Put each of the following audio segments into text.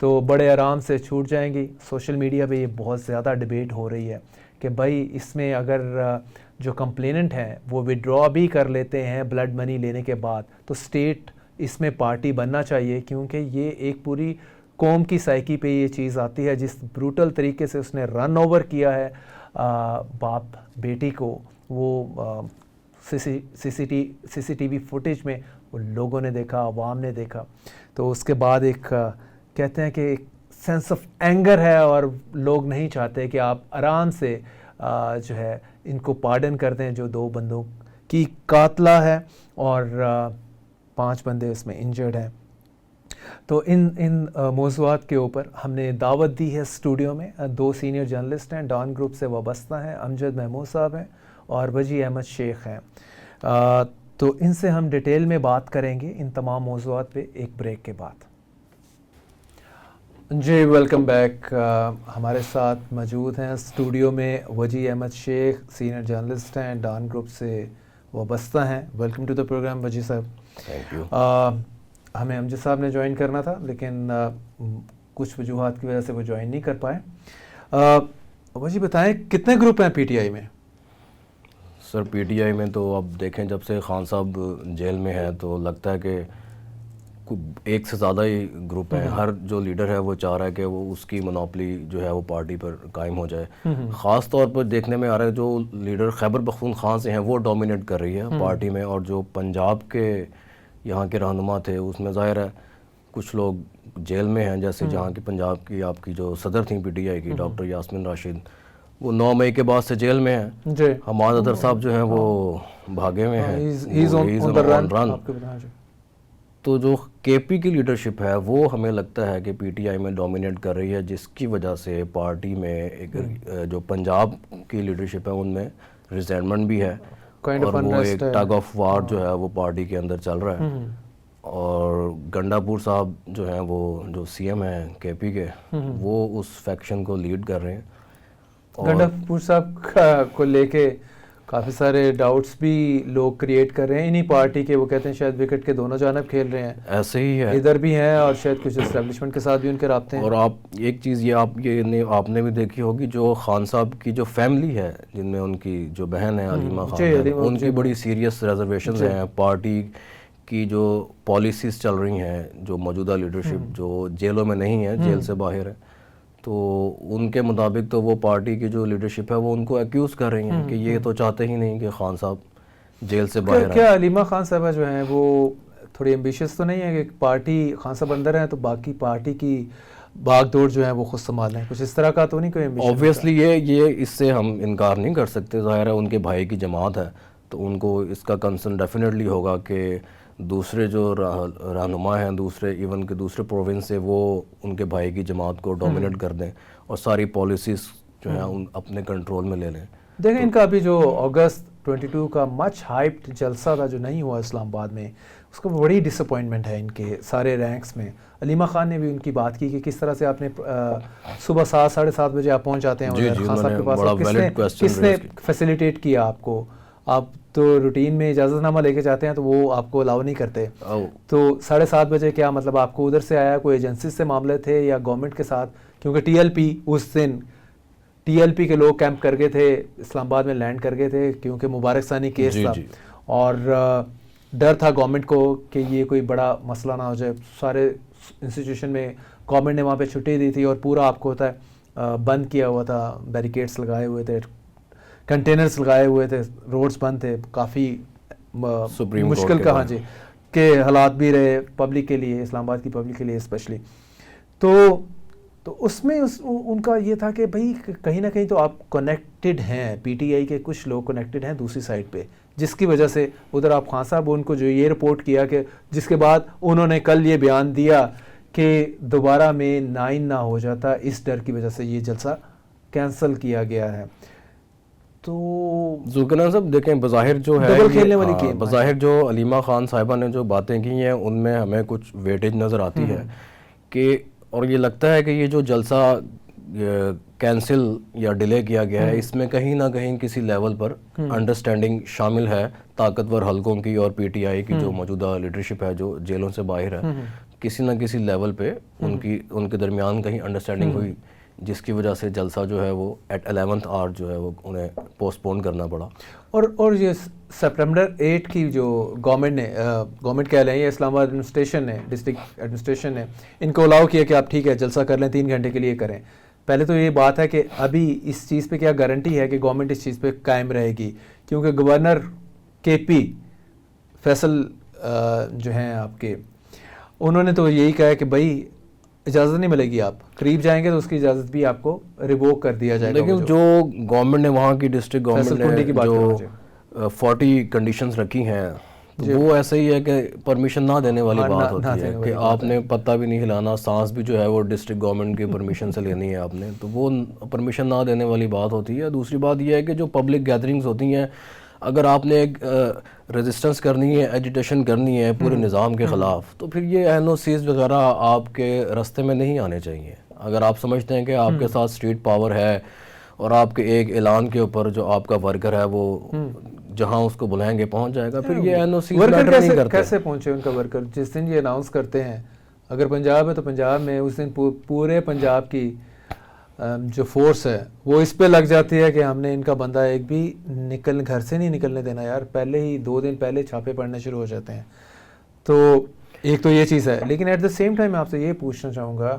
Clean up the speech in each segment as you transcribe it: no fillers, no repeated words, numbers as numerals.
تو بڑے آرام سے چھوٹ جائیں گی. سوشل میڈیا پہ یہ بہت زیادہ ڈبیٹ ہو رہی ہے کہ بھائی اس میں اگر جو کمپلیننٹ ہیں وہ وڈرا بھی کر لیتے ہیں بلڈ منی لینے کے بعد تو اسٹیٹ اس میں پارٹی بننا چاہیے, کیونکہ یہ ایک پوری قوم کی سائیکی پہ یہ چیز آتی ہے. جس بروٹل طریقے سے اس نے رن اوور کیا ہے باپ بیٹی کو, وہ سی سی ٹی وی فوٹیج میں وہ لوگوں نے دیکھا, عوام نے دیکھا. تو اس کے بعد ایک کہتے ہیں کہ ایک سینس آف اینگر ہے اور لوگ نہیں چاہتے کہ آپ آرام سے جو ہے ان کو پارڈن کر دیں جو 2 بندوں کی قاتلہ ہے اور 5 بندے اس میں انجرڈ ہیں. تو ان موضوعات کے اوپر ہم نے دعوت دی ہے اسٹوڈیو میں. 2 سینئر جرنلسٹ ہیں, ڈان گروپ سے وابستہ ہیں, امجد محمود صاحب ہیں اور وجی احمد شیخ ہیں. تو ان سے ہم ڈیٹیل میں بات کریں گے ان تمام موضوعات پہ ایک بریک کے بعد. جی ویلکم بیک. ہمارے ساتھ موجود ہیں اسٹوڈیو میں وجی احمد شیخ, سینئر جرنلسٹ ہیں, ڈان گروپ سے وابستہ ہیں. ویلکم ٹو دا پروگرام وجی صاحب. Thank you. ہمیں امجد صاحب نے جوائن کرنا تھا لیکن کچھ وجوہات کی وجہ سے وہ جوائن نہیں کر پائے. وجی بتائیں کتنے گروپ ہیں پی ٹی آئی میں؟ سر پی ٹی آئی میں تو اب دیکھیں جب سے خان صاحب جیل میں ہیں تو لگتا ہے کہ ایک سے زیادہ ہی گروپ ہیں. ہر جو لیڈر ہے وہ چاہ رہا ہے کہ وہ اس کی منوپلی جو ہے وہ پارٹی پر قائم ہو جائے. خاص طور پر دیکھنے میں آ رہا ہے جو لیڈر خیبر پختونخوا سے ہیں وہ ڈومینیٹ کر رہی ہے پارٹی میں, اور جو پنجاب کے یہاں کے رہنما تھے اس میں ظاہر ہے کچھ لوگ جیل میں ہیں, جیسے جہاں کی پنجاب کی آپ کی جو صدر تھیں پی ٹی آئی کی ڈاکٹر یاسمین راشد, وہ 9 مئی کے بعد سے جیل میں ہیں. حماد اظہر صاحب جو ہیں وہ بھاگے ہوئے ہیں. تو جو کے پی کی لیڈرشپ ہے وہ ہمیں لگتا ہے کہ پی ٹی آئی میں ڈومینیٹ کر رہی ہے, جس کی وجہ سے پارٹی میں ایک جو پنجاب کی لیڈرشپ ہے ان میں ریزینمنٹ بھی ہے اور وہ ایک ٹگ آف وار جو ہے وہ پارٹی کے اندر چل رہا ہے. اور گنڈا پور صاحب جو ہیں وہ جو سی ایم ہیں کے پی کے, وہ اس فیکشن کو لیڈ کر رہے ہیں. گنڈا پور صاحب کو لے کے کافی سارے ڈاؤٹس بھی لوگ کریٹ کر رہے ہیں انہی پارٹی کے. وہ کہتے ہیں شاید وکٹ کے دونوں جانب کھیل رہے ہیں, ایسے ہی ہے, ادھر بھی ہیں اور شاید کچھ اسٹیبلشمنٹ کے ساتھ بھی ان کے رابطے ہیں. اور آپ ایک چیز یہ آپ نے بھی دیکھی ہوگی, جو خان صاحب کی جو فیملی ہے جن میں ان کی جو بہن ہے علیمہ خان, ان کی بڑی سیریس ریزرویشنز ہیں. پارٹی کی جو پالیسیز چل رہی ہیں, جو موجودہ لیڈرشپ جو جیلوں میں نہیں ہے, جیل سے باہر ہے, تو ان کے مطابق تو وہ پارٹی کی جو لیڈرشپ ہے وہ ان کو ایکیوز کر رہی ہیں کہ یہ تو چاہتے ہی نہیں کہ خان صاحب جیل سے باہر آئیں. کیا علیمہ خان صاحبہ جو ہیں وہ تھوڑی ایمبیشیس تو نہیں ہے کہ پارٹی خان صاحب اندر ہیں تو باقی پارٹی کی بھاگ دوڑ جو ہے وہ خود سنبھالیں؟ کچھ اس طرح کا تو نہیں کوئی ایمبیشن؟ اوبویسلی یہ اس سے ہم انکار نہیں کر سکتے. ظاہر ہے ان کے بھائی کی جماعت ہے تو ان کو اس کا کنسرن ڈیفینیٹلی ہوگا کہ دوسرے جو رہنما ہیں دوسرے ایون کے دوسرے پروونس سے وہ ان کے بھائی کی جماعت کو ڈومینیٹ کر دیں اور ساری پالیسیز جو ہیں اپنے کنٹرول میں لے لیں. دیکھیں ان کا ابھی جو اگست 22 کا مچ ہائپڈ جلسہ تھا جو نہیں ہوا اسلام آباد میں, اس کو بڑی ڈس اپوائنٹمنٹ ہے ان کے سارے رینکس میں. علیمہ خان نے بھی ان کی بات کی کہ کس طرح سے آپ نے صبح 7-7:30 بجے آپ پہنچ جاتے ہیں خان صاحب کے پاس, کس نے فیسیلیٹیٹ کیا آپ کو؟ آپ تو روٹین میں اجازت نامہ لے کے جاتے ہیں تو وہ آپ کو الاؤ نہیں کرتے. تو 7:30 بجے کیا مطلب آپ کو ادھر سے آیا, کوئی ایجنسی سے معاملے تھے یا گورنمنٹ کے ساتھ؟ کیونکہ ٹی ایل پی اس دن ٹی ایل پی کے لوگ کیمپ کر گئے تھے, اسلام آباد میں لینڈ کر گئے تھے کیونکہ مبارک ثانی کیس تھا اور ڈر تھا گورنمنٹ کو کہ یہ کوئی بڑا مسئلہ نہ ہو جائے. سارے انسٹیٹیوشن میں گورنمنٹ نے وہاں پہ چھٹی دی تھی اور پورا آپ کو ہوتا ہے بند کیا ہوا تھا, بیریکیڈس لگائے ہوئے تھے, کنٹینرز لگائے ہوئے تھے, روڈز بند تھے, کافی مشکل کہاں جی کے حالات بھی رہے پبلک کے لیے, اسلام آباد کی پبلک کے لیے اسپیشلی. تو اس میں ان کا یہ تھا کہ بھائی کہیں نہ کہیں تو آپ کنیکٹڈ ہیں, پی ٹی آئی کے کچھ لوگ کنیکٹڈ ہیں دوسری سائڈ پہ, جس کی وجہ سے ادھر آپ خان صاحب ان کو جو یہ رپورٹ کیا کہ جس کے بعد انہوں نے کل یہ بیان دیا کہ دوبارہ میں 9 نہ ہو جاتا, اس ڈر کی وجہ سے یہ جلسہ کینسل کیا گیا ہے. تو ذوالقرنین صاحب دیکھیں بظاہر جو ہے بظاہر جو علیمہ خان صاحبہ نے جو باتیں کی ہیں ان میں ہمیں کچھ ویٹیج نظر آتی ہے کہ, اور یہ لگتا ہے کہ یہ جو جلسہ کینسل یا ڈیلے کیا گیا ہے اس میں کہیں نہ کہیں کسی لیول پر انڈرسٹینڈنگ شامل ہے طاقتور حلقوں کی اور پی ٹی آئی کی جو موجودہ لیڈرشپ ہے جو جیلوں سے باہر ہے. کسی نہ کسی لیول پہ ان کے درمیان کہیں انڈرسٹینڈنگ ہوئی، جس کی وجہ سے جلسہ جو ہے وہ ایٹ 11th آور جو ہے وہ انہیں پوسٹ پون کرنا پڑا. اور یہ سپٹمبر 8 کی جو گورنمنٹ کہہ لیں یا اسلام آباد ایڈمنسٹریشن نے، ڈسٹرکٹ ایڈمنسٹریشن نے ان کو الاؤ کیا کہ آپ ٹھیک ہے جلسہ کر لیں 3 گھنٹے کے لیے کریں. پہلے تو یہ بات ہے کہ ابھی اس چیز پہ کیا گارنٹی ہے کہ گورنمنٹ اس چیز پہ قائم رہے گی، کیونکہ گورنر کے پی فیصل جو ہیں آپ کے، انہوں نے تو یہی کہا ہے کہ بھائی اجازت نہیں ملے گی، آپ قریب جائیں گے تو اس کی اجازت بھی آپ کو ریووک کر دیا جائے گا. لیکن جو گورنمنٹ نے وہاں کی ڈسٹرکٹ گورنمنٹ نے جو 40 کنڈیشنز رکھی ہیں وہ ایسے ہی ہے کہ پرمیشن نہ دینے والی بات ہوتی ہے کہ آپ نے پتہ بھی نہیں ہلانا، سانس بھی جو ہے وہ ڈسٹرکٹ گورنمنٹ کی پرمیشن سے لینی ہے آپ نے، تو وہ پرمیشن نہ دینے والی بات ہوتی ہے. دوسری بات یہ ہے کہ جو پبلک گیدرنگز ہوتی ہیں، اگر آپ نے ایک ریزسٹنس کرنی ہے، ایجیٹیشن کرنی ہے پورے نظام کے خلاف، تو پھر یہ NOCs وغیرہ آپ کے راستے میں نہیں آنے چاہیے. اگر آپ سمجھتے ہیں کہ آپ کے ساتھ اسٹریٹ پاور ہے اور آپ کے ایک اعلان کے اوپر جو آپ کا ورکر ہے وہ جہاں اس کو بلائیں گے پہنچ جائے گا، پھر یہ NOCs میٹر نہیں کرتے. کیسے پہنچے ان کا ورکر؟ جس دن یہ اناؤنس کرتے ہیں، اگر پنجاب ہے تو پنجاب میں اس دن پورے پنجاب کی جو فورس ہے وہ اس پہ لگ جاتی ہے کہ ہم نے ان کا بندہ ایک بھی گھر سے نہیں نکلنے دینا. یار پہلے ہی 2 دن پہلے چھاپے پڑنے شروع ہو جاتے ہیں. تو ایک تو یہ چیز ہے، لیکن ایٹ دا سیم ٹائم میں آپ سے یہ پوچھنا چاہوں گا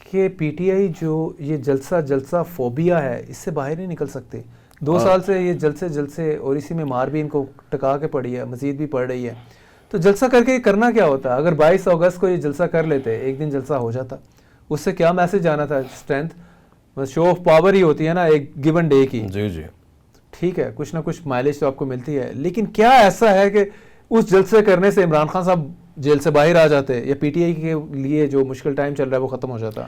کہ پی ٹی آئی جو یہ جلسہ فوبیا ہے، اس سے باہر نہیں نکل سکتے. 2 سال سے یہ جلسے اور اسی میں مار بھی ان کو ٹکا کے پڑی ہے، مزید بھی پڑ رہی ہے. تو جلسہ کر کے کرنا کیا ہوتا؟ اگر 22 اگست کو یہ جلسہ کر لیتے، ایک دن جلسہ ہو جاتا، اس سے کیا میسج آنا تھا؟ اسٹرینتھ، شو آف پاور ہی ہوتی ہے نا ایک گیون ڈے کی. جی ٹھیک ہے، کچھ نہ کچھ مائلیج تو آپ کو ملتی ہے، لیکن کیا ایسا ہے کہ اس جلسے کرنے سے عمران خان صاحب جیل سے باہر آ جاتے یا پی ٹی آئی کے لیے جو مشکل ٹائم چل رہا ہے وہ ختم ہو جاتا؟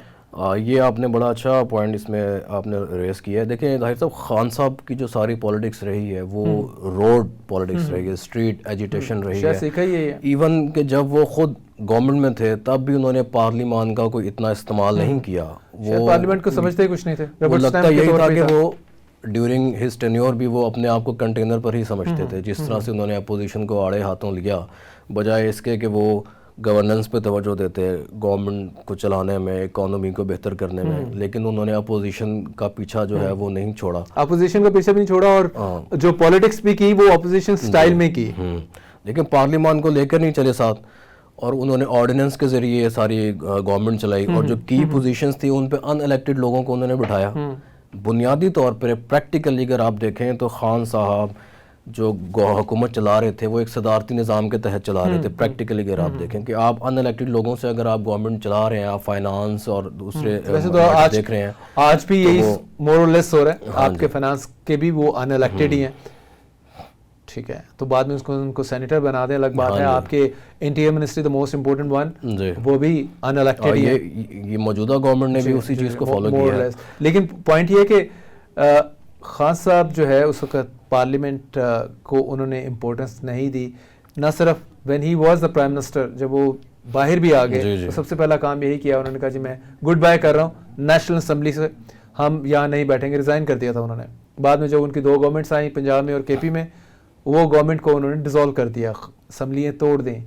یہ آپ نے بڑا اچھا پوائنٹ اس میں آپ نے ریز کیا ہے. دیکھیں ظاہر صاحب، خان صاحب کی جو ساری پالیٹکس رہی ہے وہ روڈ پالیٹکس رہی ہے، اسٹریٹ ایجیٹیشن رہی ہے. ایون کہ جب وہ خود گورنمنٹ میں تھے تب بھی انہوں نے پارلیمان کا کوئی اتنا استعمال نہیں کیا. وہ پارلیمنٹ کو سمجھتے ہی کچھ نہیں تھے. وہ لگتا یہی تھا کہ وہ ڈیورنگ ہز ٹینیور بھی وہ اپنے آپ کو کنٹینر پر ہی سمجھتے تھے. جس طرح سے انہوں نے اپوزیشن کو آڑے ہاتھوں لیا، بجائے اس کے کہ وہ گورننس پہ توجہ دیتے، گورنمنٹ کو چلانے میں، اکانومی کو بہتر کرنے میں، لیکن انہوں نے اپوزیشن کا پیچھا جو ہے وہ نہیں چھوڑا. اپوزیشن کا پیچھا بھی نہیں چھوڑا اور جو پالیٹکس بھی کی وہ اپوزیشن سٹائل میں کی. لیکن پارلیمان کو لے کر نہیں چلے ساتھ، اور انہوں نے آرڈیننس کے ذریعے ساری گورنمنٹ چلائی، اور جو کی پوزیشنز تھی ان پہ ان الیکٹڈ لوگوں کو انہوں نے بٹھایا. بنیادی طور پر پریکٹیکلی اگر آپ دیکھیں تو خان صاحب جو حکومت چلا رہے تھے وہ ایک صدارتی نظام کے تحت چلا رہے تھے. پریکٹیکلی اگر آپ دیکھیں کہ آپ ان الیکٹڈ لوگوں سے اگر آپ گورنمنٹ چلا رہے ہیں، آپ فائنانس اور دوسرے دیکھ رہے ہیں، آج بھی یہی مور اور لیس ہو رہا ہے. آپ کے فائنانس کے بھی وہ ان الیکٹڈ ہی ہیں. ٹھیک ہے، تو بعد میں ان کو سینیٹر بنا دیں، الگ بات ہے. آپ کے interior ministry the most important one, وہ بھی ان الیکٹڈ ہی ہے. یہ موجودہ گورنمنٹ نے بھی اسی چیز کو فالو کیا ہے. لیکن پوائنٹ یہ کہ خان صاحب جو ہے اس وقت پارلیمنٹ کو انہوں نے امپورٹنس نہیں دی. نہ صرف when he was the prime minister, جب وہ باہر بھی آ گئے تو سب سے پہلا کام یہی کیا انہوں نے کہا جی میں گڈ بائی کر رہا ہوں نیشنل اسمبلی سے، ہم یہاں نہیں بیٹھیں گے. ریزائن کر دیا تھا انہوں نے. بعد میں جب ان کی 2 گورنمنٹس آئیں پنجاب میں اور کے پی میں، وہ گورنمنٹ کو انہوں نے ڈیزالو کر دیا، اسمبلیاں توڑ دیں.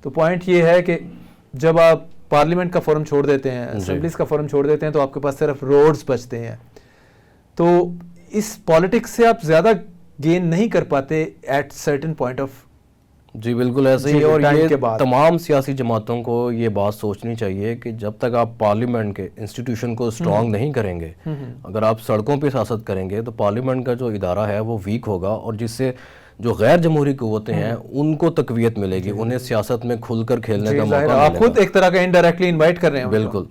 تو پوائنٹ یہ ہے کہ جب آپ پارلیمنٹ کا فورم چھوڑ دیتے ہیں، اسمبلیز کا فورم چھوڑ دیتے ہیں، تو آپ کے پاس صرف روڈز بچتے ہیں. تو اس پالیٹکس سے آپ زیادہ گین نہیں کر پاتے ایٹ سرٹن پوائنٹ آف. جی بالکل ایسے ہی. اور یہ تمام سیاسی جماعتوں کو یہ بات سوچنی چاہیے کہ جب تک آپ پارلیمنٹ کے انسٹیٹیوشن کو اسٹرانگ نہیں کریں گے، اگر آپ سڑکوں پہ سیاست کریں گے تو پارلیمنٹ کا جو ادارہ ہے وہ ویک ہوگا، اور جس سے جو غیر جمہوری قوتیں ہیں ان کو تقویت ملے گی، انہیں سیاست میں کھل کر کھیلنے کا موقع ملے گا. آپ خود ایک طرح کا انڈائریکٹلی انوائٹ کر رہے ہیں. بالکل.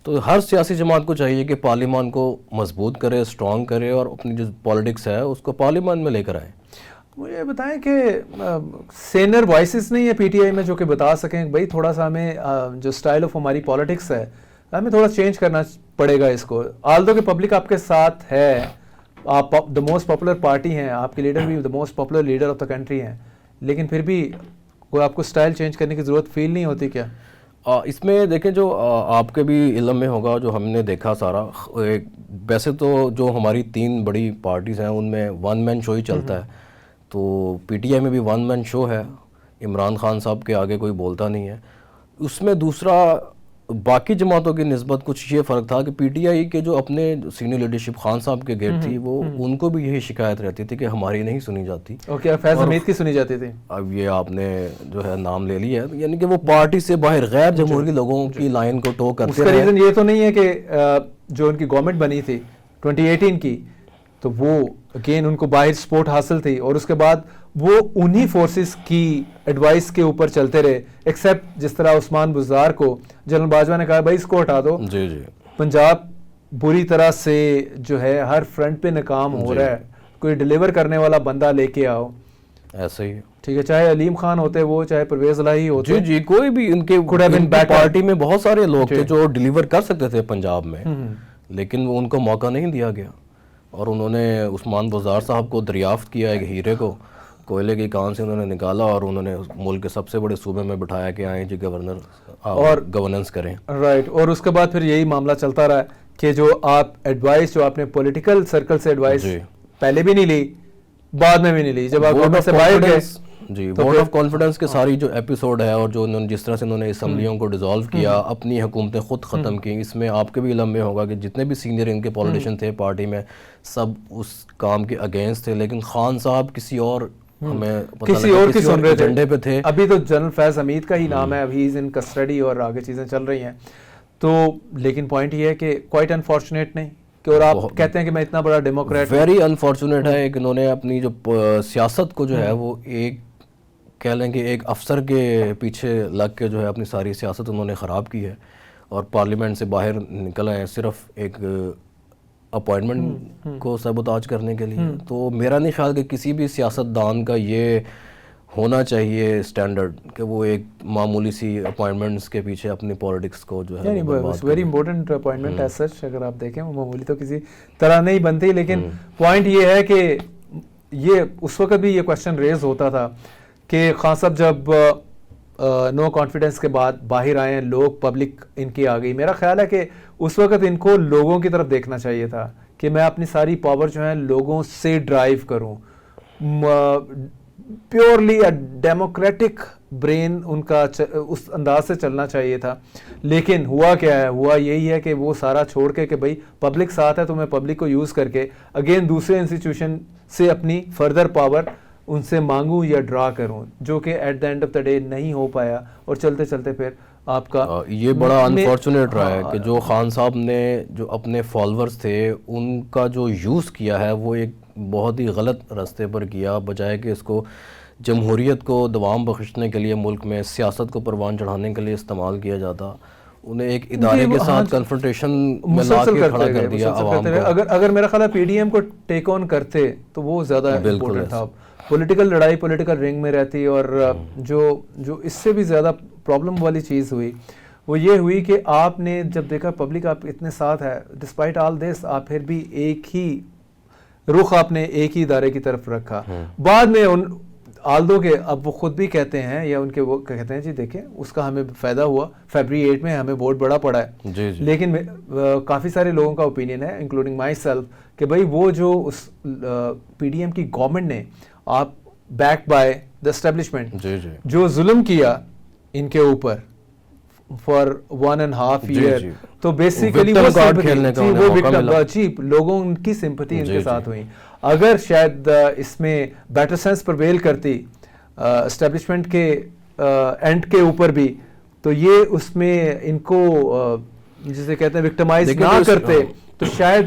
تو ہر سیاسی جماعت کو چاہیے کہ پارلیمان کو مضبوط کرے، اسٹرانگ کرے، اور اپنی جو پالیٹکس ہے اس کو پارلیمان میں لے کر آئے. مجھے بتائیں کہ سینئر وائسز نہیں ہے پی ٹی آئی میں جو کہ بتا سکیں بھائی تھوڑا سا ہمیں جو اسٹائل آف ہماری پالیٹکس ہے ہمیں تھوڑا چینج کرنا پڑے گا اس کو. آلدو کہ پبلک آپ کے ساتھ ہے، آپ دا موسٹ پاپولر پارٹی ہیں، آپ کے لیڈر بھی the most popular leader of the country ہیں، لیکن پھر بھی کوئی آپ کو اسٹائل چینج کرنے کی ضرورت فیل نہیں ہوتی کیا؟ اس میں دیکھیں جو آپ کے بھی علم میں ہوگا، جو ہم نے دیکھا سارا، ویسے تو جو ہماری 3 بڑی پارٹیز ہیں ان میں 1 مین شو ہی چلتا ہے. تو پی ٹی آئی میں بھی 1 مین شو ہے، عمران خان صاحب کے آگے کوئی بولتا نہیں ہے. اس میں دوسرا باقی جماعتوں کی نسبت کچھ یہ فرق تھا کہ پی ٹی آئی کے جو اپنے سینئر لیڈرشپ خان صاحب کے گیٹ تھی وہ ان کو بھی یہی شکایت رہتی تھی کہ ہماری نہیں سنی جاتی. اوکے, فیض حمید کی سنی جاتی تھی. اب یہ آپ نے جو ہے نام لے لیا ہے, یعنی کہ وہ پارٹی سے باہر غیر جمہوری لوگوں کی لائن کو ٹو کرتے اس کا ریزن یہ تو نہیں ہے کہ جو ان کی گورنمنٹ بنی تھی 2018 کی, تو وہ اگین ان کو باہر سپورٹ حاصل تھی, اور اس کے بعد وہ انہی فورسز کی ایڈوائس کے اوپر چلتے رہے, ایکسیپٹ جس طرح عثمان بزدار کو جنرل باجوہ نے کہا بھائی اس کو ہٹا دو. جی جی, پنجاب بری طرح سے جو ہے ہر فرنٹ پہ ناکام ہو رہا ہے, کوئی ڈیلیور کرنے والا بندہ لے کے آؤ. ایسا ہی ٹھیک ہے, چاہے علیم خان ہوتے وہ, چاہے پرویز الہی ہوتے. جی جی, کوئی بھی ان کے پارٹی میں بہت سارے لوگ تھے جو ڈیلیور کر سکتے تھے پنجاب میں, لیکن وہ ان کو موقع نہیں دیا گیا. اور انہوں نے عثمان بزدار صاحب کو دریافت کیا ایک ہیرے کو, کوئلے کی کان سے انہوں نے نکالا اور انہوں نے ملک کے سب سے بڑے صوبے میں بٹھایا کہ آئیں جی گورنر اور گورننس کریں. رائٹ, اور اس کے بعد پھر یہی معاملہ چلتا رہا کہ جو آپ ایڈوائس, جو آپ نے پولیٹیکل سرکل سے ایڈوائس پہلے بھی نہیں لی, بعد میں بھی نہیں لی, جب آپ گورنمنٹ سے باہر گئے. جی, ووٹ آف کانفیڈنس کے ساری جو ایپیسوڈ ہے اور جو انہوں نے جس طرح سے انہوں نے اسمبلیوں کو ڈیزالو کیا, اپنی حکومتیں خود ختم کی, اس میں آپ کے بھی علم میں ہوگا کہ جتنے بھی سینئر ان کے پولیٹیشین تھے پارٹی میں سب اس کام کے اگینسٹ تھے, لیکن خان صاحب کسی اور ہمیں کسی اور کی سن رہے ایجنڈے پہ تھے. ابھی تو جنرل فیض حمید کا ہی نام ہے, ابھی از ان کسٹڈی اور آگے چیزیں چل رہی ہیں. تو لیکن پوائنٹ یہ ہے کہ کوائٹ انفارچونیٹ نہیں کہ, اور آپ کہتے ہیں کہ میں اتنا بڑا ڈیموکریٹ, ویری انفارچونیٹ ہے کہ انہوں نے اپنی جو سیاست کو جو ہے وہ ایک کہہ لیں کہ ایک افسر کے پیچھے لگ کے جو ہے اپنی ساری سیاست انہوں نے خراب کی ہے, اور پارلیمنٹ سے باہر نکل آئے صرف ایک اپوائنٹمنٹ کو سبوتاج کرنے کے لیے. تو میرا نہیں خیال کہ کسی بھی سیاست دان کا یہ ہونا چاہیے اسٹینڈرڈ کہ وہ ایک معمولی سی اپوائنٹمنٹس کے پیچھے اپنی پولیٹکس کو جو ہے very important appointment as such, اگر آپ دیکھیں وہ معمولی تو کسی طرح نہیں بنتی. لیکن پوائنٹ یہ ہے کہ یہ اس وقت بھی یہ کوشچن ریز ہوتا تھا کہ خان صاحب جب نو کانفیڈنس کے بعد باہر آئے ہیں, لوگ پبلک ان کی آ گئی, میرا خیال ہے کہ اس وقت ان کو لوگوں کی طرف دیکھنا چاہیے تھا کہ میں اپنی ساری پاور جو ہے لوگوں سے ڈرائیو کروں. پیورلی ڈیموکریٹک برین ان کا اس انداز سے چلنا چاہیے تھا. لیکن ہوا کیا ہے, ہوا یہی ہے کہ وہ سارا چھوڑ کے کہ بھائی پبلک ساتھ ہے تو میں پبلک کو یوز کر کے اگین دوسرے انسٹیٹیوشن سے اپنی فردر پاور ان سے مانگوں یا ڈرا کروں, جو کہ at the end of the day نہیں ہو پایا. اور چلتے چلتے پھر آپ کا یہ بڑا انفارچونیٹ رہا ہے کہ جو خان صاحب نے جو اپنے فالورز تھے ان کا جو یوز کیا ہے وہ ایک بہت ہی غلط راستے پر کیا, بجائے کہ اس کو جمہوریت کو دوام بخشنے کے لیے, ملک میں سیاست کو پروان چڑھانے کے لیے استعمال کیا جاتا. انہیں ایک ادارے کے ساتھ کنفرنٹیشن میں لا کے کھڑا کر دیا عوام کو. اگر میرا خیال ہے پی ڈی ایم کو ٹیک آن کرتے تو وہ زیادہ امپورٹنٹ تھا. پولیٹیکل لڑائی پولیٹیکل رنگ میں رہتی, اور جو اس سے بھی زیادہ پرابلم والی چیز ہوئی وہ یہ ہوئی کہ آپ نے جب دیکھا پبلک آپ اتنے ساتھ ہے, ڈسپائٹ آل دس آپ پھر بھی ایک ہی رخ آپ نے ایک ہی ادارے کی طرف رکھا. بعد میں آلدو کے اب وہ خود بھی کہتے ہیں یا ان کے وہ کہتے ہیں جی دیکھیں اس کا ہمیں فائدہ ہوا, فیبری 8 میں ہمیں ووٹ بڑا پڑا ہے. لیکن کافی سارے لوگوں کا اوپینین ہے انکلوڈنگ مائی سیلف کہ بھائی وہ جو اس پی ڈی ایم کی گورنمنٹ نے آپ بیک بائی دا اسٹیبلشمنٹ جو ظلم کیا ان کے اوپر فار 1.5 year, تو بیسیکلی وہ لوگوں کی سمپتھی ان کے ساتھ ہوئی. اگر شاید اس میں بیٹر سینس پرویل کرتی اسٹیبلشمنٹ کے اینڈ کے اوپر بھی, تو یہ اس میں ان کو جسے کہتے ہیں وکٹمائز نہ کرتے تو شاید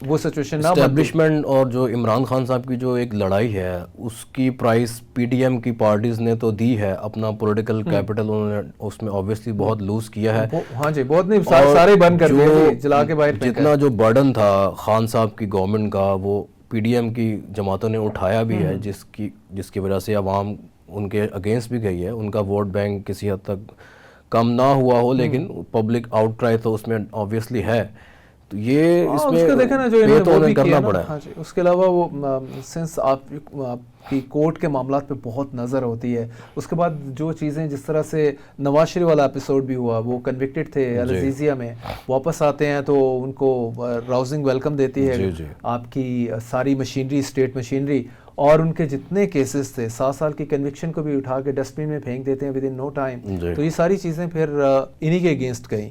وہ سچویشن نہ. اسٹیبلشمنٹ اور جو عمران خان صاحب کی جو ایک لڑائی ہے اس کی پرائز پی ڈی ایم کی پارٹیز نے تو دی ہے, اپنا پولیٹیکل کیپٹل انہوں نے اس میں obviously بہت لوز کیا ہے. ہاں جی, بہت نہیں, سارے بند کر دیے, جلا کے باہر. جتنا جو برڈن تھا خان صاحب کی گورنمنٹ کا وہ پی ڈی ایم کی جماعتوں نے اٹھایا بھی ہے, جس کی وجہ سے عوام ان کے اگینسٹ بھی گئی ہے. ان کا ووٹ بینک کسی حد تک کم نہ ہوا ہو, لیکن پبلک آؤٹ کرائے تو اس میں obviously ہے. تو یہ اس اس میں کا دیکھیں نا جو پے تو انہیں کرنا کرنا پڑا ہے. ہاں جی. اس کے علاوہ وہ سنس آپ کی کورٹ کے معاملات پہ بہت نظر ہوتی ہے. اس کے بعد جو چیزیں جس طرح سے نواز شریف والا ایپیسوڈ بھی ہوا, وہ کنوکٹڈ تھے العزیزیہ میں, واپس آتے ہیں تو ان کو راؤزنگ ویلکم دیتی ہے آپ کی ساری مشینری, اسٹیٹ مشینری, اور ان کے جتنے کیسز تھے 7 سال کی کنوکشن کو بھی اٹھا کے ڈسٹ بن میں پھینک دیتے ہیں ود ان نو ٹائم. تو یہ ساری چیزیں پھر انہی کے اگینسٹ گئیں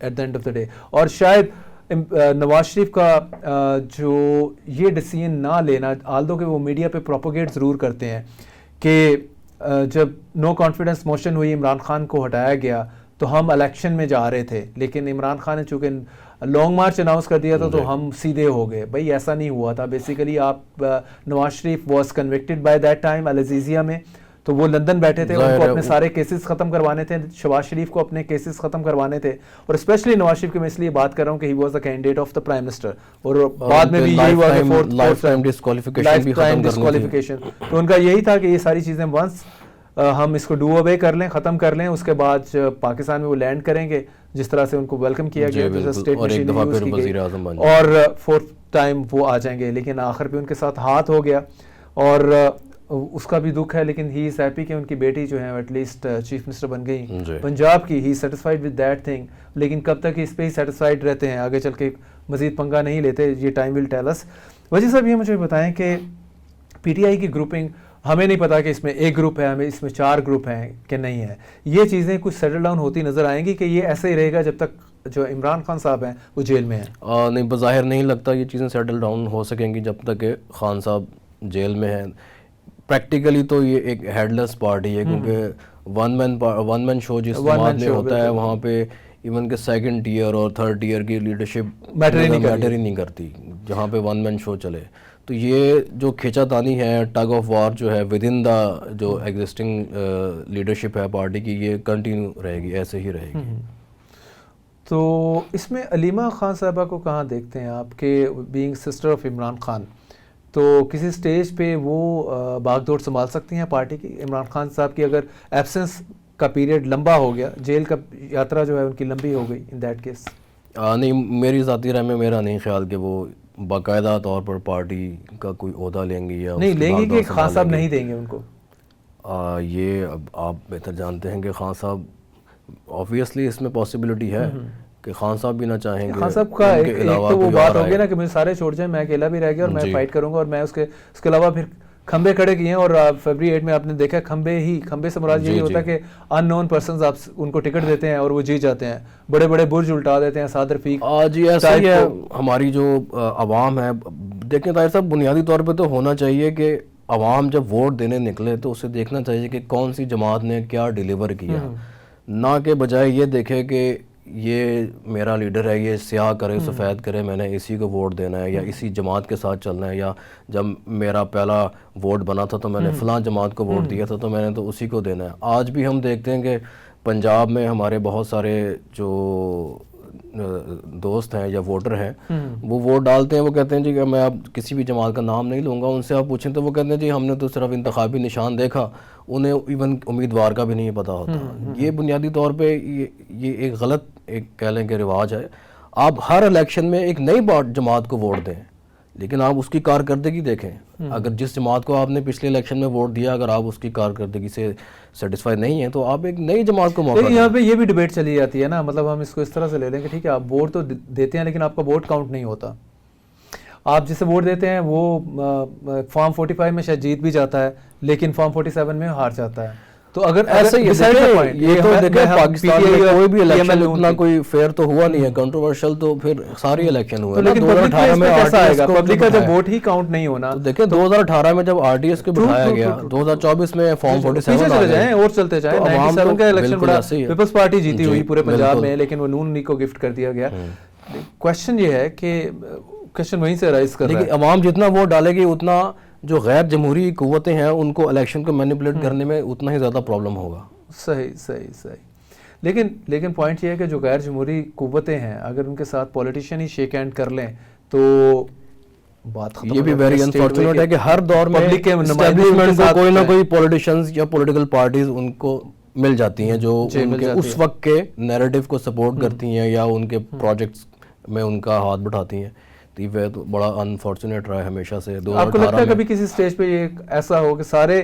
at the end of the day. اور شاید نواز شریف کا جو یہ ڈیسیژن نہ لینا, آلدو کہ وہ میڈیا پہ پروپوگیٹ ضرور کرتے ہیں کہ جب نو کانفیڈنس موشن ہوئی, عمران خان کو ہٹایا گیا تو ہم الیکشن میں جا رہے تھے, لیکن عمران خان نے چونکہ لانگ مارچ اناؤنس کر دیا تھا تو ہم سیدھے ہو گئے. بھائی ایسا نہیں ہوا تھا. بیسیکلی آپ Nawaz Sharif was convicted by that time العزیزیہ میں, تو وہ لندن بیٹھے تھے, ان کو اپنے سارے کیسز ختم کروانے تھے, شہباز شریف کو اپنے کیسز ختم کروانے تھے. اور اسپیشلی نواز شریف کی میں اس لیے بات کر رہا ہوں کہ he was the candidate of the prime minister, اور بعد میں بھی یہی ہوا کہ لائف ٹائم ڈسکوالیفیکیشن. تو ان کا یہی تھا کہ یہ ساری چیزیں ونس ہم اس کو ڈو اوے کر لیں, ختم کر لیں, اس کے بعد پاکستان میں وہ لینڈ کریں گے جس طرح سے ان کو ویلکم کیا گیا, اور 4th ٹائم وہ آ جائیں گے. لیکن آخر پہ ان کے ساتھ ہاتھ ہو گیا, اور اس کا بھی دکھ ہے, لیکن ہی از ہیپی کہ ان کی بیٹی جو ہے ایٹ لیسٹ چیف منسٹر بن گئی پنجاب کی. ہی سیٹسفائڈ ود دیٹ تھنگ. لیکن کب تک اس پہ ہی سیٹسفائڈ رہتے ہیں, آگے چل کے مزید پنگا نہیں لیتے, یہ ٹائم ول ٹیل اس. وجہ صاحب یہ مجھے بتائیں کہ پی ٹی آئی کی گروپنگ, ہمیں نہیں پتا کہ اس میں ایک گروپ ہے, ہمیں اس میں 4 گروپ ہیں کہ نہیں ہے. یہ چیزیں کچھ سیٹل ڈاؤن ہوتی نظر آئیں گی کہ یہ ایسے ہی رہے گا جب تک جو عمران خان صاحب ہیں وہ جیل میں ہیں؟ نہیں, بظاہر نہیں لگتا یہ چیزیں سیٹل ڈاؤن ہو سکیں گی جب تک کہ خان صاحب جیل میں ہیں. پریکٹیکلی تو یہ ایک ہیڈ لیس پارٹی ہے, کیونکہ ون مین شو جس جماعت میں ہوتا ہے وہاں پہ ایون کہ 2nd ٹیئر اور 3rd ٹیئر کی لیڈرشپ میٹر ہی نہیں کرتی جہاں پہ ون مین شو چلے. تو یہ جو کھینچا تانی ہے, ٹگ آف وار جو ہے ود ان دا جو ایگزسٹنگ لیڈرشپ ہے پارٹی کی, یہ کنٹینیو رہے گی, ایسے ہی رہے گی. تو اس میں علیمہ خان صاحبہ کو کہاں دیکھتے ہیں آپ کہ being sister of Imran Khan, تو کسی سٹیج پہ وہ باغ دوڑ سنبھال سکتی ہیں پارٹی کی؟ عمران خان صاحب کی اگر ایبسنس کا پیریڈ لمبا ہو گیا, جیل کا یاترا جو ہے ان کی لمبی ہو گئی ان دیٹ کیس. نہیں, میری ذاتی رائے میں میرا نہیں خیال کہ وہ باقاعدہ طور پر پارٹی کا کوئی عہدہ لیں گے یا نہیں لیں گے, کہ خان صاحب نہیں دیں گے ان کو. یہ اب آپ بہتر جانتے ہیں کہ خان صاحب آبویسلی اس میں پاسبلٹی ہے کہ خان صاحب بھی نہ چاہیں گے. خان صاحب کا ایک تو وہ بات ہوگی نا کہ مجھے سارے چھوڑ جائیں, میں اکیلا بھی رہ گیا اور میں فائٹ کروں گا, اور میں اس کے علاوہ پھر کھمبے کھڑے کیے ہیں. اور فیبری 8 میں آپ نے دیکھا کھمبے سے مراد یہی ہوتا ہے کہ ان نون پرسنز آپ ان کو ٹکٹ دیتے ہیں اور وہ جیت جاتے ہیں, بڑے بڑے برج الٹا دیتے ہیں. سعد رفیق جی ایسا ہی ہے ہماری جو عوام ہے. دیکھیں طاہر صاحب, بنیادی طور پہ تو ہونا چاہیے کہ عوام جب ووٹ دینے نکلے تو اسے دیکھنا چاہیے کہ کون سی جماعت نے کیا ڈیلیور کیا, نہ کہ بجائے یہ دیکھے کہ یہ میرا لیڈر ہے, یہ سیاہ کرے سفید کرے, میں نے اسی کو ووٹ دینا ہے یا اسی جماعت کے ساتھ چلنا ہے, یا جب میرا پہلا ووٹ بنا تھا تو میں نے فلاں جماعت کو ووٹ دیا تھا تو میں نے تو اسی کو دینا ہے. آج بھی ہم دیکھتے ہیں کہ پنجاب میں ہمارے بہت سارے جو دوست ہیں یا ووٹر ہیں وہ ووٹ ڈالتے ہیں, وہ کہتے ہیں جی کہ میں اب کسی بھی جماعت کا نام نہیں لوں گا. ان سے آپ پوچھیں تو وہ کہتے ہیں جی ہم نے تو صرف انتخابی نشان دیکھا, انہیں ایون امیدوار کا بھی نہیں پتہ ہوتا. یہ بنیادی طور پہ یہ ایک غلط ایک کہہ لیں کہ رواج ہے. آپ ہر الیکشن میں ایک نئی جماعت کو ووٹ دیں, لیکن آپ اس کی کارکردگی دیکھیں. اگر جس جماعت کو آپ نے پچھلے الیکشن میں ووٹ دیا, اگر آپ اس کی کارکردگی سے سیٹسفائی نہیں ہیں تو آپ ایک نئی جماعت کو موقع دیں. یہاں پہ یہ بھی ڈیبیٹ چلی جاتی ہے نا, مطلب ہم اس کو اس طرح سے لے لیں کہ ٹھیک ہے آپ ووٹ تو دیتے ہیں لیکن آپ کا ووٹ کاؤنٹ نہیں ہوتا. آپ جسے ووٹ دیتے ہیں وہ فارم 45 میں شاید جیت بھی جاتا ہے لیکن فارم 47 میں ہار جاتا ہے. تو اگر ایسا ہی یہ تو دیکھیں پاکستان میں کوئی بھی الیکشن اتنا کوئی فیئر تو ہوا نہیں ہے, کنٹروورشل تو پھر ساری الیکشن ہوئے. لیکن 2018 میں کیسا آئے گا, پبلک کا جب ووٹ ہی کاؤنٹ نہیں ہونا. دیکھیں 2018 میں جب آر ٹی ایس کو بٹھایا گیا, 2024 میں فارم 47 چلے جائیں اور چلتے جائیں. 97 کا الیکشن بڑا پیپلز پارٹی جیتی ہوئی پورے پنجاب میں, لیکن وہ نون لیگ کو گفٹ کر دیا گیا. کوشچن یہ ہے کہ کوشچن وہیں سے رائز کر رہا ہے, لیکن عوام جتنا ووٹ ڈالے گی اتنا جو غیر جمہوری قوتیں ہیں ان کو الیکشن کو مینیپولیٹ کرنے میں اتنا ہی زیادہ پرابلم ہوگا. صحیح. لیکن پوائنٹ یہ ہے کہ جو غیر جمہوری قوتیں ہیں اگر ان کے ساتھ پولیٹیشین ہی شیک ہینڈ کر لیں تو بات ختم. یہ بھی ویری انفارچونیٹ ہے کہ ہر دور میں اسٹیبلشمنٹ کو کوئی نہ کوئی پولیٹیشنز یا پولیٹیکل پارٹیز ان کو مل جاتی ہیں جو ان کے اس وقت کے نیریٹو کو سپورٹ کرتی ہیں یا ان کے پروجیکٹس میں ان کا ہاتھ بٹھاتی ہیں، تو یہ تو بڑا انفارچونیٹ رہا ہے ہمیشہ سے۔ آپ کو لگتا ہے کبھی کسی اسٹیج پہ یہ ایسا ہو کہ سارے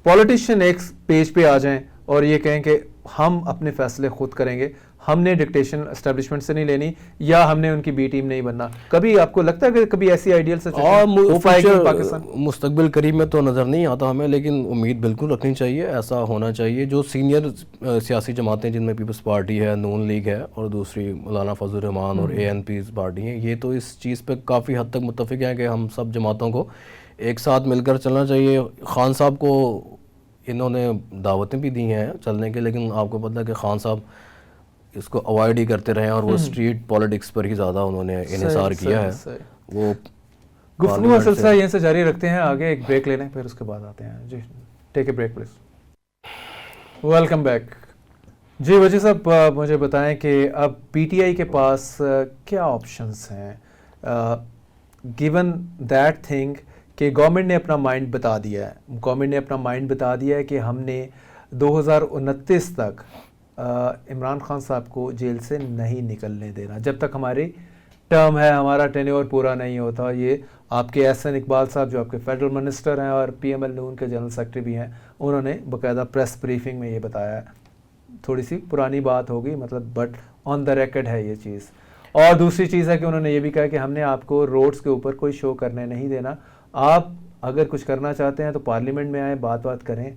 پولیٹیشین ایک پیج پہ آ جائیں اور یہ کہیں کہ ہم اپنے فیصلے خود کریں گے، ہم نے ڈکٹیشن اسٹیبلشمنٹ سے نہیں لینی یا ہم نے ان کی بی ٹیم نہیں بننا؟ کبھی آپ کو لگتا ہے کہ کبھی ایسی آئیڈیل سچویشن ہو پائے گی پاکستان؟ مستقبل قریب میں تو نظر نہیں آتا ہمیں، لیکن امید بالکل رکھنی چاہیے، ایسا ہونا چاہیے۔ جو سینئر سیاسی جماعتیں جن میں پیپلز پارٹی ہے، نون لیگ ہے، اور دوسری مولانا فضل الرحمان اور اے این پی پارٹی ہیں، یہ تو اس چیز پہ کافی حد تک متفق ہیں کہ ہم سب جماعتوں کو ایک ساتھ مل کر چلنا چاہیے۔ خان صاحب کو انہوں نے دعوتیں بھی دی ہیں چلنے کے، لیکن آپ کو پتہ ہے کہ خان صاحب اس کو اوائڈ ہی کرتے رہے ہیں، اور وہ اسٹریٹ پالیٹکس پر ہی زیادہ انہوں نے انحصار کیا ہے۔ وہ گفتگو کا سلسلہ یہیں سے جاری رکھتے ہیں، آگے ایک بریک لے لیں پھر اس کے بعد آتے ہیں۔ جی take a break please. Welcome back. جی وجہ صاحب مجھے بتائیں کہ اب پی ٹی آئی کے پاس کیا آپشنس ہیں گیون دیٹ تھنگ کہ گورنمنٹ نے اپنا مائنڈ بتا دیا ہے، گورنمنٹ نے اپنا مائنڈ بتا دیا ہے کہ ہم نے 2029 تک عمران خان صاحب کو جیل سے نہیں نکلنے دینا، جب تک ہماری ٹرم ہے، ہمارا ٹینیور پورا نہیں ہوتا۔ یہ آپ کے احسن اقبال صاحب جو آپ کے فیڈرل منسٹر ہیں اور پی ایم ایل نون کے جنرل سیکرٹری بھی ہیں، انہوں نے باقاعدہ پریس بریفنگ میں یہ بتایا ہے۔ تھوڑی سی پرانی بات ہوگی مطلب، بٹ آن دا ریکڈ ہے یہ چیز۔ اور دوسری چیز ہے کہ انہوں نے یہ بھی کہا کہ ہم نے آپ کو روڈز کے اوپر کوئی شو کرنے نہیں دینا، آپ اگر کچھ کرنا چاہتے ہیں تو پارلیمنٹ میں آئیں، بات کریں۔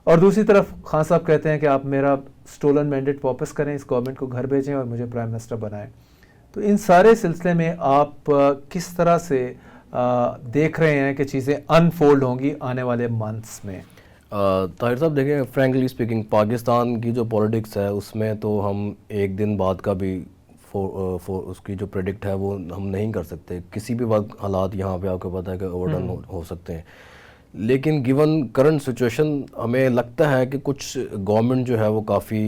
اور دوسری طرف خان صاحب کہتے ہیں کہ آپ میرا سٹولن مینڈیٹ واپس کریں، اس گورنمنٹ کو گھر بھیجیں اور مجھے پرائم منسٹر بنائیں۔ تو ان سارے سلسلے میں آپ کس طرح سے دیکھ رہے ہیں کہ چیزیں انفولڈ ہوں گی آنے والے منتھس میں؟ طاہر صاحب دیکھیں، فرینکلی اسپیکنگ پاکستان کی جو پولیٹکس ہے اس میں تو ہم ایک دن بعد کا بھی اس کی جو پریڈکٹ ہے وہ ہم نہیں کر سکتے۔ کسی بھی وقت حالات یہاں پہ آپ کو پتہ ہے کہ اوور ٹرن ہو سکتے ہیں، لیکن گیون کرنٹ سچویشن ہمیں لگتا ہے کہ کچھ گورنمنٹ جو ہے وہ کافی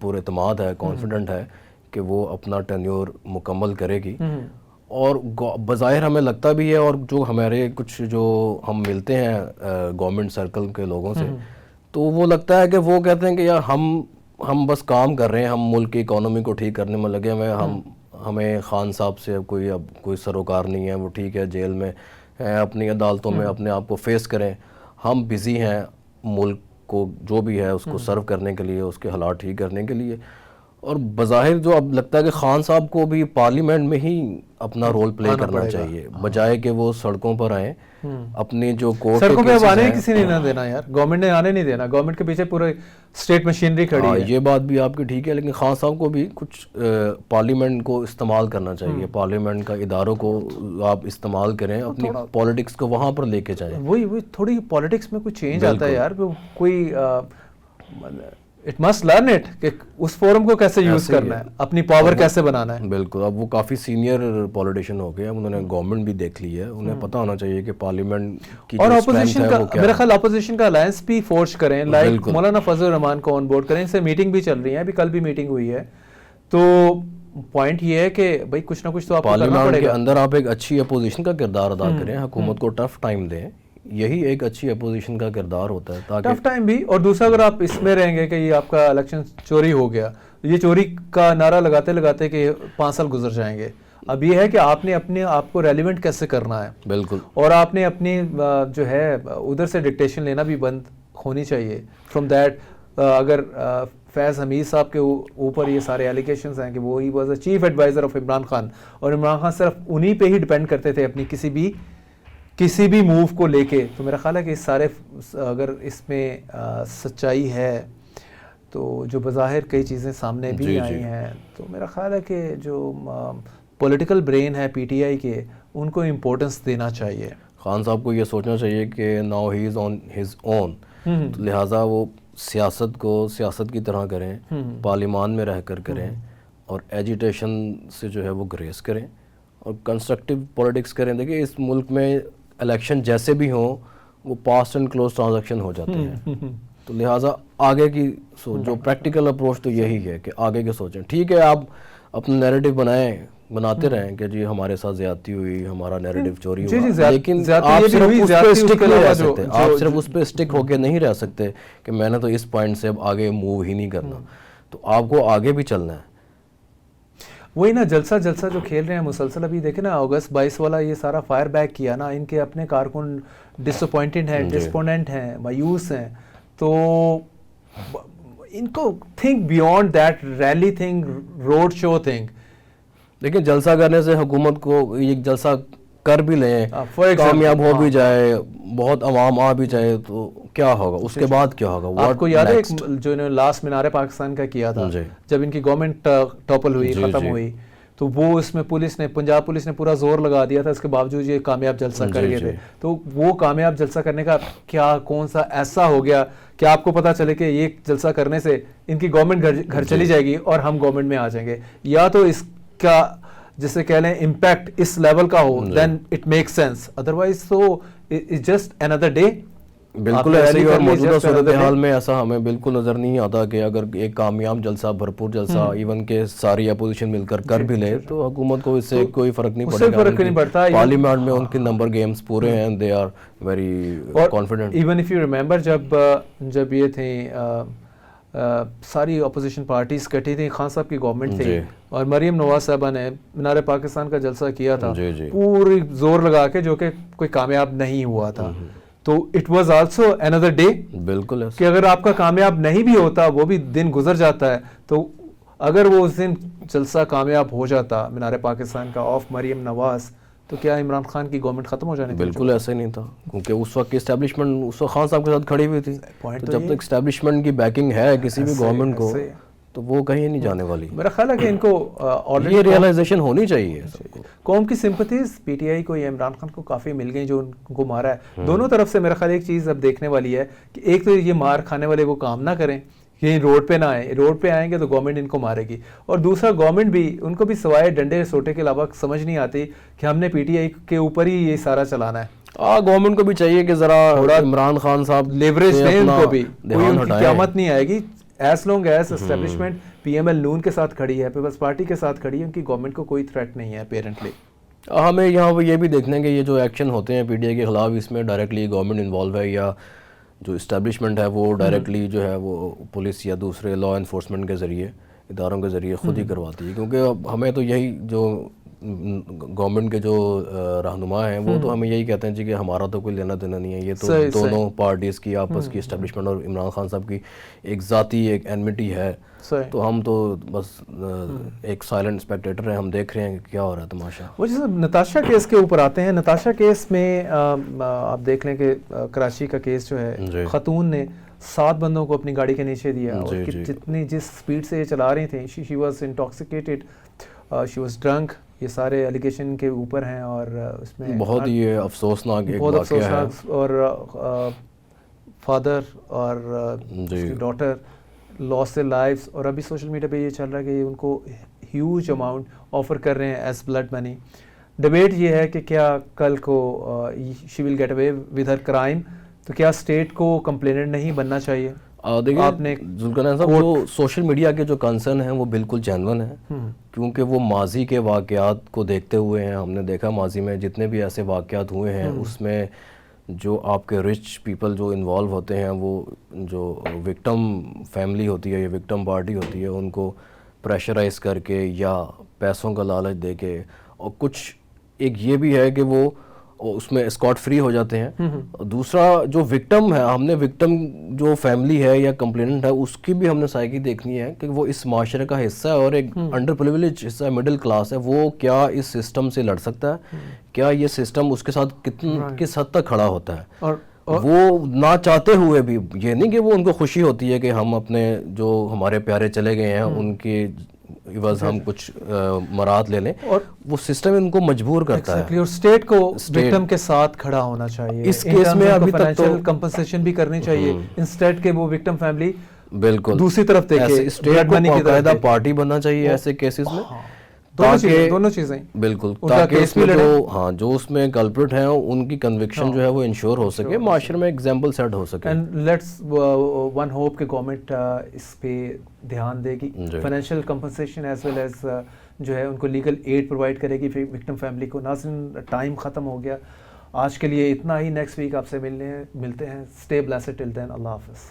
پر اعتماد ہے، کانفیڈنٹ ہے کہ وہ اپنا ٹینیور مکمل کرے گی، اور بظاہر ہمیں لگتا بھی ہے، اور جو ہمارے کچھ جو ہم ملتے ہیں گورنمنٹ سرکل کے لوگوں سے، تو وہ لگتا ہے کہ وہ کہتے ہیں کہ یار ہم بس کام کر رہے ہیں، ہم ملک کی اکانومی کو ٹھیک کرنے میں لگے ہوئے ہیں، ہمیں خان صاحب سے اب کوئی سروکار نہیں ہے، وہ ٹھیک ہے جیل میں ہیں، اپنی عدالتوں میں اپنے آپ کو فیس کریں، ہم بزی ہیں ملک کو جو بھی ہے اس کو سرو کرنے کے لیے، اس کے حالات ٹھیک کرنے کے لیے۔ اور بظاہر جو اب لگتا ہے کہ خان صاحب کو بھی پارلیمنٹ میں ہی اپنا رول پلے کرنا چاہیے، بجائے کہ وہ سڑکوں پر آئیں، اپنی جو کورٹ سڑکوں پہ آنے کسی نے نہ دینا یار، گورنمنٹ نے آنے نہیں دینا، گورنمنٹ کے پیچھے پورے اسٹیٹ مشینری کھڑی ہے۔ یہ بات بھی آپ کی ٹھیک ہے، لیکن خان صاحب کو بھی کچھ پارلیمنٹ کو استعمال کرنا چاہیے، پارلیمنٹ کا اداروں کو آپ استعمال کریں، اپنی پولیٹکس کو وہاں پر لے کے جائیں۔ وہی تھوڑی پولیٹکس میں کوئی چینج آتا ہے یار، کوئی اٹ مسٹ لرن اٹ کہ اس فورم کو کیسے یوز کرنا ہے، اپنی پاور کیسے بنانا ہے۔ بالکل، اب وہ کافی سینئر پولیٹیشین ہو گئے، انہوں نے گورنمنٹ بھی دیکھ لی ہے، انہیں پتہ ہونا چاہیے کہ پارلیمنٹ کی اور جو اسٹرینتھ اپوزیشن ہے کا، وہ کیا میرا ہے۔ خیال اپوزیشن کا الائنس بھی فورج کریں، لائک مولانا فضل الرحمان کو آن بورڈ کریں، ان سے میٹنگ بھی چل رہی ہے، ابھی کل بھی میٹنگ ہوئی ہے۔ تو پوائنٹ یہ ہے کہ بھائی کچھ نہ کچھ تو آپ کو کرنا پڑے گا، پارلیمنٹ کے اندر آپ ایک اچھی اپوزیشن کا کردار ادا کریں، حکومت کو ٹف ٹائم دیں، یہی ایک اچھی اپوزیشن کا کردار ہوتا ہے، تاکہ ٹف ٹائم بھی۔ اور دوسرا اگر آپ اس میں رہیں گے کہ یہ آپ کا الیکشن چوری ہو گیا، یہ چوری کا نعرہ لگاتے لگاتے کہ 5 سال گزر جائیں گے، اب یہ ہے کہ آپ نے اپنے آپ کو ریلیونٹ کیسے کرنا ہے۔ بالکل، اور آپ نے اپنی جو ہے ادھر سے ڈکٹیشن لینا بھی بند ہونی چاہیے فرام دیٹ۔ اگر فیض حمید صاحب کے اوپر یہ سارے ایلیگیشنز ہیں کہ وہ he was a chief adviser of Imran Khan, اور عمران خان صرف انہی پہ ہی ڈپینڈ کرتے تھے اپنی کسی بھی موو کو لے کے، تو میرا خیال ہے کہ اس سارے اگر اس میں سچائی ہے تو جو بظاہر کئی چیزیں سامنے بھی آئی ہیں، تو میرا خیال ہے کہ جو پولیٹیکل برین ہے پی ٹی آئی کے، ان کو امپورٹنس دینا چاہیے۔ خان صاحب کو یہ سوچنا چاہیے کہ now he is on his own, لہٰذا وہ سیاست کو سیاست کی طرح کریں، پارلیمان میں رہ کر کریں، اور ایجیٹیشن سے جو ہے وہ گریز کریں، اور کنسٹرکٹیو پولیٹکس کریں۔ دیکھیں اس ملک میں الیکشن جیسے بھی ہوں وہ پاسٹ اینڈ کلوز ٹرانزیکشن ہو جاتے ہیں، تو لہٰذا آگے کی جو پریکٹیکل اپروچ تو یہی ہے کہ آگے کے سوچیں۔ ٹھیک ہے، آپ اپنا نیریٹو بناتے رہیں کہ جی ہمارے ساتھ زیادتی ہوئی، ہمارا نیریٹو چوری ہوا، لیکن آپ صرف اس پہ اسٹک نہیں رہ سکتے، آپ صرف اس پہ اسٹک ہو کے نہیں رہ سکتے کہ میں نے تو اس پوائنٹ سے اب آگے موو ہی نہیں کرنا، تو آپ کو آگے بھی چلنا ہے۔ وہی نا جلسہ جو کھیل رہے ہیں مسلسل. ابھی دیکھیں نا اگست 22 والا یہ سارا فائر بیک کیا نا, ان کے اپنے کارکن ڈس اپوائنٹڈ ہیں, ڈسپونڈنٹ ہیں, مایوس ہیں. تو ان کو think beyond that really thing, road show thing. لیکن جلسہ کرنے سے حکومت کو یہ جلسہ کر بھی لیں, کامیاب ہو بھی جائے, بہت عوام آ بھی جائے, تو کیا ہوگا اس کے بعد کیا ہوگا؟ آپ کو یاد ہے جو انہوں نے لاسٹ مینار پاکستان کا کیا تھا جب ان کی گورنمنٹ ٹاپل ہوئی, ختم ہوئی, تو وہ اس میں پولیس نے, پنجاب پولیس نے پورا زور لگا دیا تھا, اس کے باوجود یہ کامیاب جلسہ کر گئے تھے. تو وہ کامیاب جلسہ کرنے کا کیا کون سا ایسا ہو گیا کہ آپ کو پتا چلے کہ یہ جلسہ کرنے سے ان کی گورنمنٹ گھر چلی جائے گی اور ہم گورنمنٹ میں آ جائیں گے, یا تو اس کا جسے کہہ لیں امپیکٹ اس لیول کا ہو, then it make sense. Otherwise تو اٹس جسٹ another day. بالکل ایسے ہی, اور موجودہ صورتحال میں ایسا ہمیں بالکل نظر نہیں آتا کہ اگر ایک کامیاب جلسہ, بھرپور جلسہ ایون کہ ساری اپوزیشن مل کر بھی لے تو حکومت کو اس سے کوئی فرق نہیں پڑتا. پارلیمنٹ میں ان کے نمبر گیمز پورے ہیں, they are very confident. Even if you remember جب یہ تھے ساری اپوزیشن پارٹیز کٹھی تھیں, خان صاحب کی گورنمنٹ تھی, اور مریم نواز صاحبہ نے مینار پاکستان کا جلسہ کیا تھا پوری زور لگا کے, جو کہ کوئی کامیاب نہیں ہوا تھا. تو it was also another day. بالکل کہ اگر آپ کا کامیاب نہیں بھی ہوتا, وہ بھی دن گزر جاتا ہے, تو اگر وہ اس دن جلسہ کامیاب ہو جاتا مینار پاکستان کا آف مریم نواز, تو کیا عمران خان کی گورنمنٹ ختم ہو جانے؟ بالکل ایسا ہی نہیں تھا, کیونکہ اس وقت کی اسٹیبلشمنٹ اس وقت خان صاحب کے ساتھ کھڑی ہوئی تھی. تو جب تک اسٹیبلشمنٹ کی بیکنگ ہے کسی بھی گورنمنٹ کو, تو وہ کہیں نہیں جانے والی. میرا خیال ہے کہ ان کو یہ ریئلائزیشن ہونی چاہیے. قوم کی سمپتھیز پی ٹی آئی کو یا عمران خان کو کافی مل گئی جو ان کو مارا ہے. دونوں طرف سے میرا خیال ایک چیز اب دیکھنے والی ہے کہ ایک تو یہ مار کھانے والے وہ کام نہ کریں, یہ روڈ پہ نہ آئیں. روڈ پہ آئیں گے تو گورنمنٹ ان کو مارے گی, اور دوسرا گورنمنٹ بھی ان کو بھی سوائے ڈنڈے سوٹے کے علاوہ سمجھ نہیں آتی کہ ہم نے پی ٹی آئی کے اوپر ہی یہ سارا چلانا ہے. گورنمنٹ کو بھی چاہیے کہ ذرا عمران خان صاحب لیوریج دیں ان کو بھی, کوئی ان کی قیامت نہیں آئے گی as long as establishment P M L نون کے ساتھ کھڑی ہے, پیپلز پارٹی کے ساتھ کھڑی ہے, ان کی گورنمنٹ کو کوئی تھریٹ نہیں ہے اپیرنٹلی. ہمیں یہاں پہ یہ بھی دیکھنا ہے کہ یہ جو ایکشن ہوتے ہیں پی ٹی آئی کے خلاف, اس میں ڈائریکٹلی گورنمنٹ انوالو ہے یا جو اسٹیبلشمنٹ ہے وہ ڈائریکٹلی جو ہے وہ پولیس یا دوسرے لا انفورسمنٹ کے ذریعے, اداروں کے ذریعے خود ہی کرواتی ہے. کیونکہ ہمیں تو یہی جو گورنمنٹ کے جو رہنما ہیں وہ تو ہمیں یہی کہتے ہیں جی کہ ہمارا تو کوئی لینا دینا نہیں ہے, یہ تو دونوں پارٹیز کی آپس کی, اسٹیبلشمنٹ اور عمران خان صاحب کی ایک ذاتی ایک اینمٹی ہے. تو ہم تو بس ایک سائلنٹ اسپیکٹیٹر ہیں, ہم دیکھ رہے ہیں کہ کیا ہو رہا ہے تماشا. وہ جیسے نتاشا کیس کے اوپر آتے ہیں, نتاشا کیس میں آپ دیکھ لیں کہ کراچی کا کیس جو ہے, خاتون نے 7 بندوں کو اپنی گاڑی کے نیچے دیا, اور جس سپیڈ سے یہ چلا رہی تھیں, she was intoxicated, she was drink, یہ سارے الیگیشن کے اوپر ہیں. اور اس میں بہت ہی افسوسناک ایک واقعہ ہے, اور فادر اور ڈاٹر لاس their lives. اور ابھی سوشل میڈیا پہ یہ چل رہا ہے کہ ان کو ہیوج اماؤنٹ آفر کر رہے ہیں ایز بلڈ منی. ڈبیٹ یہ ہے کہ کیا کل کو she will get away with her crime, تو کیا اسٹیٹ کو کمپلیننٹ نہیں بننا چاہیے؟ دیکھیے ذوالقرنین صاحب, جو سوشل میڈیا کے جو کنسرن ہیں وہ بالکل جینون ہیں, کیونکہ وہ ماضی کے واقعات کو دیکھتے ہوئے ہیں. ہم نے دیکھا ماضی میں جتنے بھی ایسے واقعات ہوئے ہیں اس میں جو آپ کے رچ پیپل جو انوالو ہوتے ہیں, وہ جو وکٹم فیملی ہوتی ہے یا وکٹم پارٹی ہوتی ہے, ان کو پریشرائز کر کے یا پیسوں کا لالچ دے کے, اور کچھ ایک یہ بھی ہے کہ وہ اس میں اسکاٹ فری ہو جاتے ہیں. دوسرا جو وکٹم ہے, ہم نے وکٹم جو فیملی ہے یا کمپلیننٹ ہے اس کی بھی ہم نے سائیکی دیکھنی ہے کہ وہ اس معاشرے کا حصہ ہے اور ایک انڈر پریویلیج حصہ ہے, مڈل کلاس ہے. وہ کیا اس سسٹم سے لڑ سکتا ہے؟ کیا یہ سسٹم اس کے ساتھ کس حد تک کھڑا ہوتا ہے؟ وہ نہ چاہتے ہوئے بھی, یہ نہیں کہ وہ ان کو خوشی ہوتی ہے کہ ہم اپنے جو ہمارے پیارے چلے گئے ہیں ان کی عوض ہم کچھ مراد لے لیں, اور وہ سسٹم ان کو مجبور کرتا ہے. اور اسٹیٹ کو وکٹم کے ساتھ کھڑا ہونا چاہیے. اس کیس میں ابھی تک تو کمپنسیشن بھی کرنی چاہیے انسٹیڈ کہ وہ وکٹم فیملی بالکل دوسری طرف دیکھے. اسٹیٹ کو باقاعدہ پارٹی بننا چاہیے ایسے کیسز میں, دونوں چیزیں بالکل, تاکہ اس میں جو اس میں کلپریٹ ہیں ان کی کنوکشن جو ہے وہ انشور ہو سکے, معاشرے میں ایگزامپل سیٹ ہو سکے. اینڈ لیٹس ون ہوپ کہ گورنمنٹ اس پہ دھیان دے گی, financial compensation as well as جو ہے ان کو لیگل ایڈ پرووائڈ کرے گی وکٹم فیملی کو. ناظرین, ٹائم ختم ہو گیا آج کے لیے, اتنا ہی. نیکسٹ ویک آپ سے ملتے ہیں. اسٹے بلیسڈ ٹل دین. اللہ حافظ.